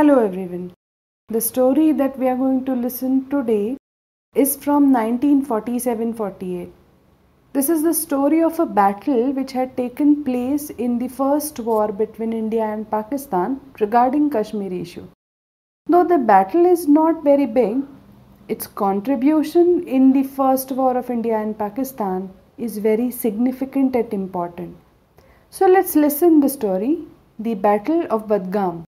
Hello everyone. The story that we are going to listen today is from 1947-48. This is the story of a battle which had taken place in the first war between India and Pakistan regarding Kashmir issue. Though the battle is not very big, its contribution in the first war of India and Pakistan is very significant and important. So let's listen the story, The Battle of Budgam.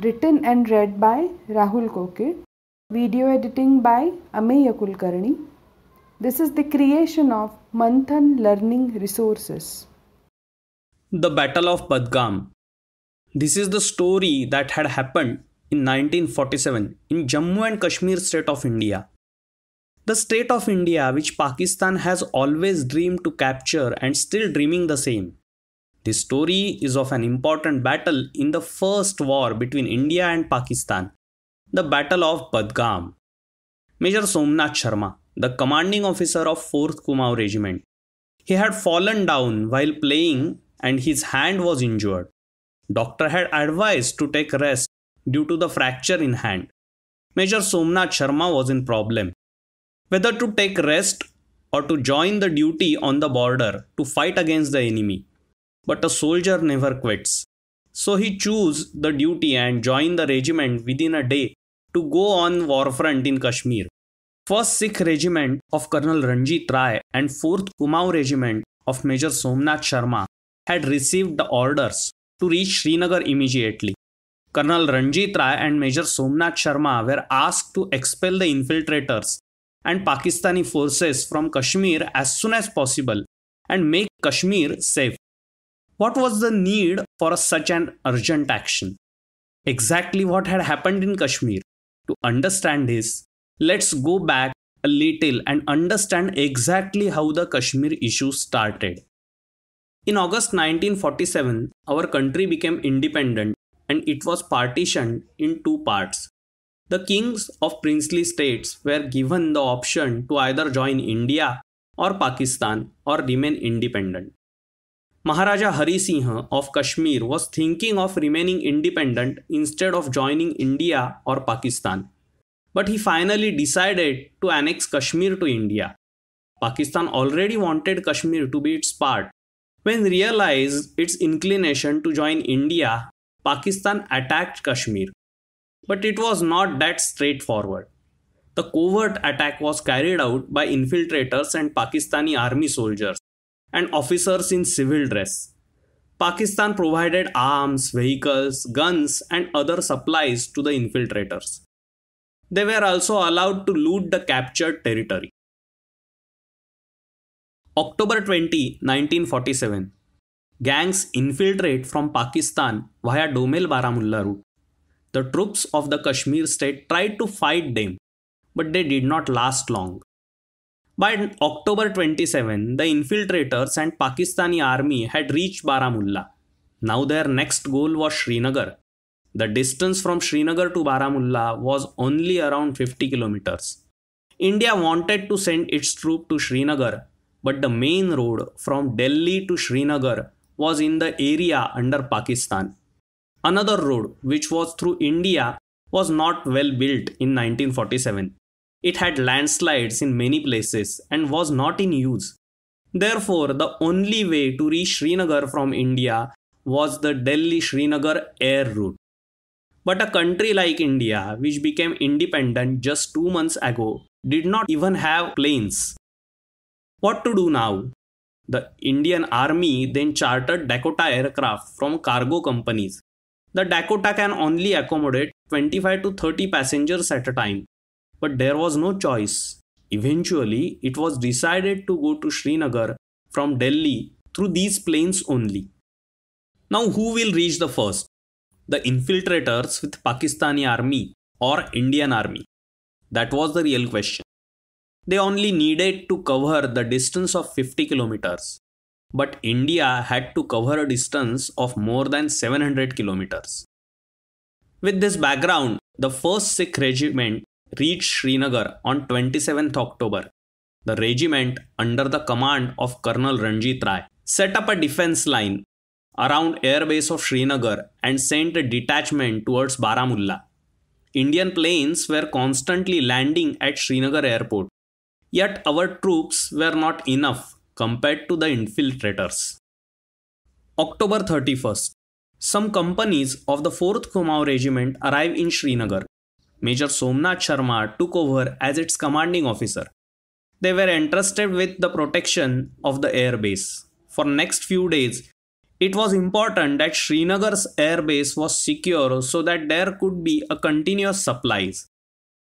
Written and read by Rahul Kokir. Video editing by Ameya Kulkarni. This is the creation of Manthan Learning Resources. The Battle of Budgam. This is the story that had happened in 1947 in Jammu and Kashmir state of India. The state of India which Pakistan has always dreamed to capture and still dreaming the same. This story is of an important battle in the first war between India and Pakistan, the Battle of Budgam. Major Somnath Sharma, the commanding officer of 4th Kumaon Regiment, he had fallen down while playing and his hand was injured. Doctor had advised to take rest due to the fracture in hand. Major Somnath Sharma was in problem whether to take rest or to join the duty on the border to fight against the enemy. But a soldier never quits. So he chose the duty and joined the regiment within a day to go on war front in Kashmir. 1st Sikh Regiment of Colonel Ranjit Rai and 4th Kumaon Regiment of Major Somnath Sharma had received the orders to reach Srinagar immediately. Colonel Ranjit Rai and Major Somnath Sharma were asked to expel the infiltrators and Pakistani forces from Kashmir as soon as possible and make Kashmir safe. What was the need for such an urgent action? Exactly what had happened in Kashmir? To understand this, let's go back a little and understand exactly how the Kashmir issue started. In August 1947, our country became independent and it was partitioned in two parts. The kings of princely states were given the option to either join India or Pakistan or remain independent. Maharaja Hari Singh of Kashmir was thinking of remaining independent instead of joining India or Pakistan. But he finally decided to annex Kashmir to India. Pakistan already wanted Kashmir to be its part. When realized its inclination to join India, Pakistan attacked Kashmir. But it was not that straightforward. The covert attack was carried out by infiltrators and Pakistani army soldiers and officers in civil dress. Pakistan provided arms, vehicles, guns and other supplies to the infiltrators. They were also allowed to loot the captured territory. October 20, 1947. Gangs infiltrate from Pakistan via Domel Baramulla route. The troops of the Kashmir state tried to fight them, but they did not last long. By October 27, the infiltrators and Pakistani army had reached Baramulla. Now their next goal was Srinagar. The distance from Srinagar to Baramulla was only around 50 kilometers. India wanted to send its troops to Srinagar, but the main road from Delhi to Srinagar was in the area under Pakistan. Another road, which was through India, was not well built in 1947. It had landslides in many places and was not in use. Therefore, the only way to reach Srinagar from India was the Delhi-Srinagar air route. But a country like India, which became independent just 2 months ago, did not even have planes. What to do now? The Indian Army then chartered Dakota aircraft from cargo companies. The Dakota can only accommodate 25 to 30 passengers at a time. But there was no choice. Eventually, it was decided to go to Srinagar from Delhi through these planes only. Now, who will reach the first? The infiltrators with Pakistani army or Indian army? That was the real question. They only needed to cover the distance of 50 kilometers. But India had to cover a distance of more than 700 kilometers. With this background, the 1st Sikh Regiment reached Srinagar on 27th October. The regiment, under the command of Colonel Ranjit Rai, set up a defense line around airbase of Srinagar and sent a detachment towards Baramulla. Indian planes were constantly landing at Srinagar airport, yet our troops were not enough compared to the infiltrators. October 31st. Some companies of the 4th Kumaon Regiment arrived in Srinagar. Major Somnath Sharma took over as its commanding officer. They were entrusted with the protection of the airbase. For next few days, it was important that Srinagar's airbase was secure so that there could be a continuous supplies,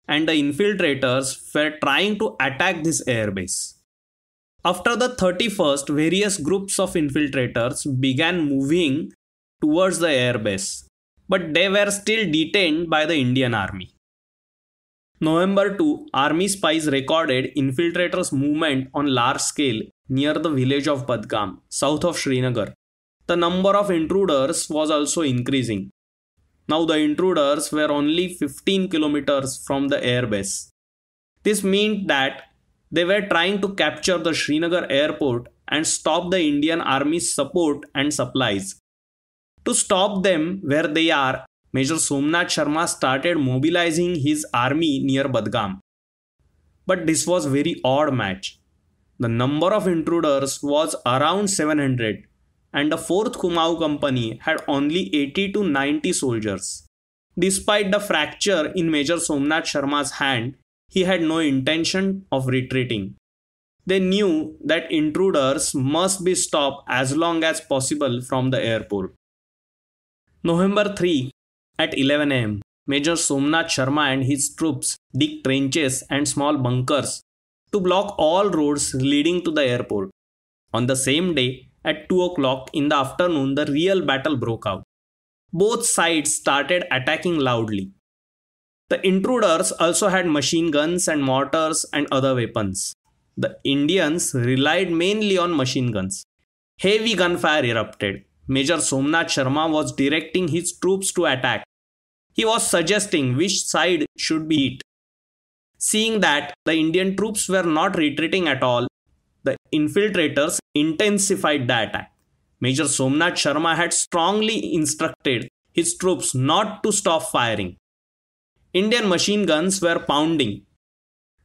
and the infiltrators were trying to attack this airbase. After the 31st, various groups of infiltrators began moving towards the airbase, but they were still detained by the Indian Army. November 2, Army spies recorded infiltrators' movement on large scale near the village of Badgam, south of Srinagar. The number of intruders was also increasing. Now the intruders were only 15 kilometers from the airbase. This meant that they were trying to capture the Srinagar airport and stop the Indian Army's support and supplies. To stop them where they are, Major Somnath Sharma started mobilizing his army near Badgam. But this was a very odd match. The number of intruders was around 700 and the 4th Kumaon Company had only 80 to 90 soldiers. Despite the fracture in Major Somnath Sharma's hand, he had no intention of retreating. They knew that intruders must be stopped as long as possible from the airport. November 3, at 11 am, Major Somnath Sharma and his troops dig trenches and small bunkers to block all roads leading to the airport. On the same day, at 2 o'clock in the afternoon, the real battle broke out. Both sides started attacking loudly. The intruders also had machine guns and mortars and other weapons. The Indians relied mainly on machine guns. Heavy gunfire erupted. Major Somnath Sharma was directing his troops to attack. He was suggesting which side should be hit. Seeing that the Indian troops were not retreating at all, the infiltrators intensified the attack. Major Somnath Sharma had strongly instructed his troops not to stop firing. Indian machine guns were pounding.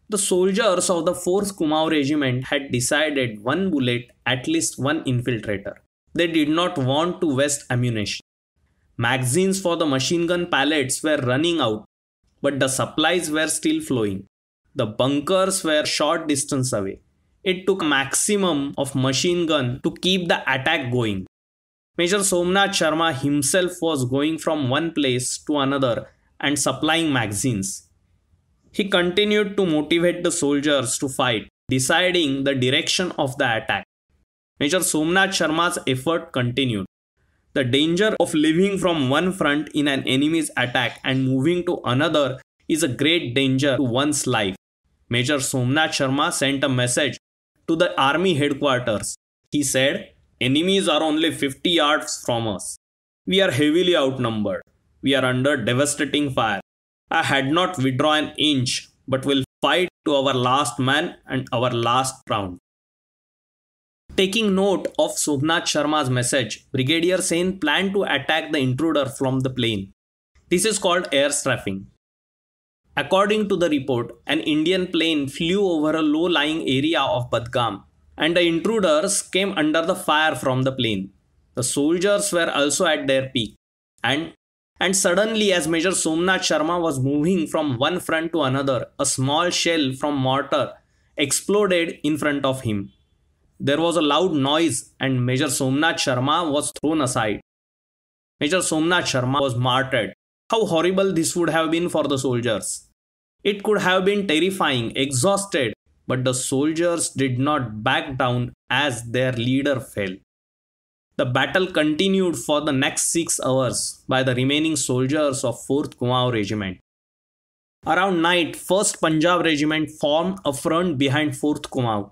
The soldiers of the 4th Kumaon Regiment had decided one bullet, at least one infiltrator. They did not want to waste ammunition. Magazines for the machine gun pallets were running out, but the supplies were still flowing. The bunkers were short distance away. It took a maximum of machine gun to keep the attack going. Major Somnath Sharma himself was going from one place to another and supplying magazines. He continued to motivate the soldiers to fight, deciding the direction of the attack. Major Somnath Sharma's effort continued. The danger of living from one front in an enemy's attack and moving to another is a great danger to one's life. Major Somnath Sharma sent a message to the army headquarters. He said, "Enemies are only 50 yards from us. We are heavily outnumbered. We are under devastating fire. I had not withdrawn an inch, but will fight to our last man and our last round." Taking note of Somnath Sharma's message, Brigadier Sen planned to attack the intruder from the plain. This is called air strafing. According to the report, an Indian plane flew over a low-lying area of Badgam, and the intruders came under the fire from the plane. The soldiers were also at their peak, and suddenly, as Major Somnath Sharma was moving from one front to another, a small shell from mortar exploded in front of him. There was a loud noise and Major Somnath Sharma was thrown aside. Major Somnath Sharma was martyred. How horrible this would have been for the soldiers. It could have been terrifying, exhausted, but the soldiers did not back down as their leader fell. The battle continued for the next 6 hours by the remaining soldiers of 4th Kumaon Regiment. Around night, 1st Punjab Regiment formed a front behind 4th Kumaon.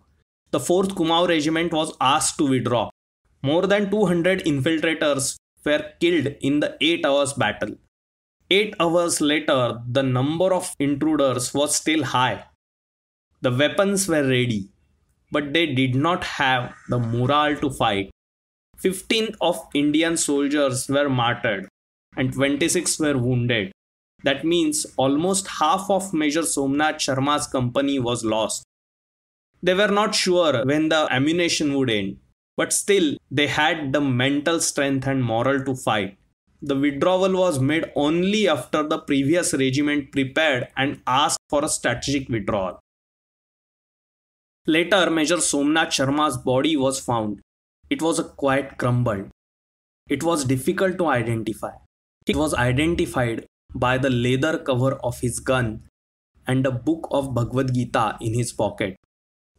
The 4th Kumaon Regiment was asked to withdraw. More than 200 infiltrators were killed in the 8 hours battle. 8 hours later, the number of intruders was still high. The weapons were ready, but they did not have the morale to fight. 15 of Indian soldiers were martyred and 26 were wounded. That means almost half of Major Somnath Sharma's company was lost. They were not sure when the ammunition would end, but still they had the mental strength and moral to fight. The withdrawal was made only after the previous regiment prepared and asked for a strategic withdrawal. Later, Major Somnath Sharma's body was found. It was quite crumbled. It was difficult to identify. It was identified by the leather cover of his gun and a book of Bhagavad Gita in his pocket.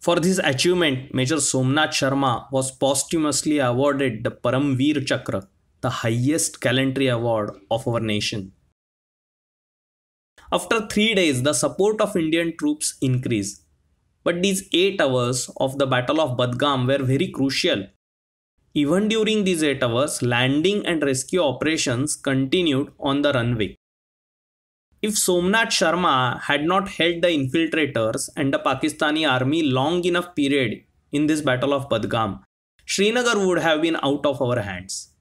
For this achievement, Major Somnath Sharma was posthumously awarded the Paramveer Chakra, the highest gallantry award of our nation. After 3 days, the support of Indian troops increased. But these 8 hours of the Battle of Budgam were very crucial. Even during these 8 hours, landing and rescue operations continued on the runway. If Somnath Sharma had not held the infiltrators and the Pakistani army long enough period in this Battle of Budgam, Srinagar would have been out of our hands.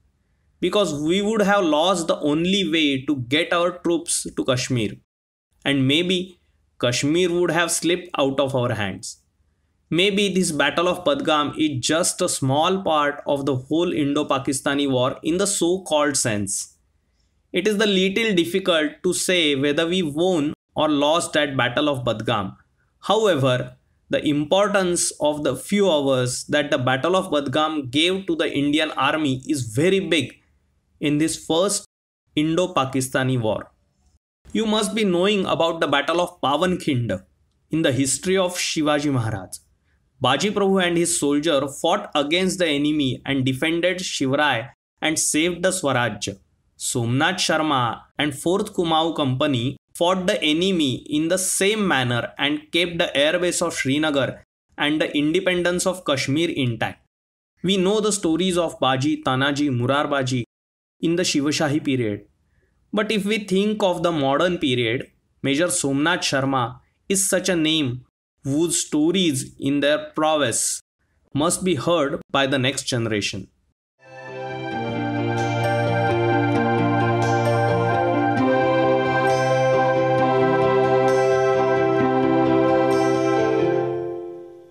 Because we would have lost the only way to get our troops to Kashmir. And maybe Kashmir would have slipped out of our hands. Maybe this Battle of Budgam is just a small part of the whole Indo-Pakistani war in the so-called sense. It is a little difficult to say whether we won or lost at Battle of Budgam. However, the importance of the few hours that the Battle of Budgam gave to the Indian army is very big in this first Indo-Pakistani war. You must be knowing about the Battle of Pawankhand in the history of Shivaji Maharaj. Baji Prabhu and his soldiers fought against the enemy and defended Shivrai and saved the Swaraj. Somnath Sharma and 4th Kumaon Company fought the enemy in the same manner and kept the airbase of Srinagar and the independence of Kashmir intact. We know the stories of Baji, Tanaji, Murarbaji in the Shivashahi period. But if we think of the modern period, Major Somnath Sharma is such a name whose stories in their prowess must be heard by the next generation.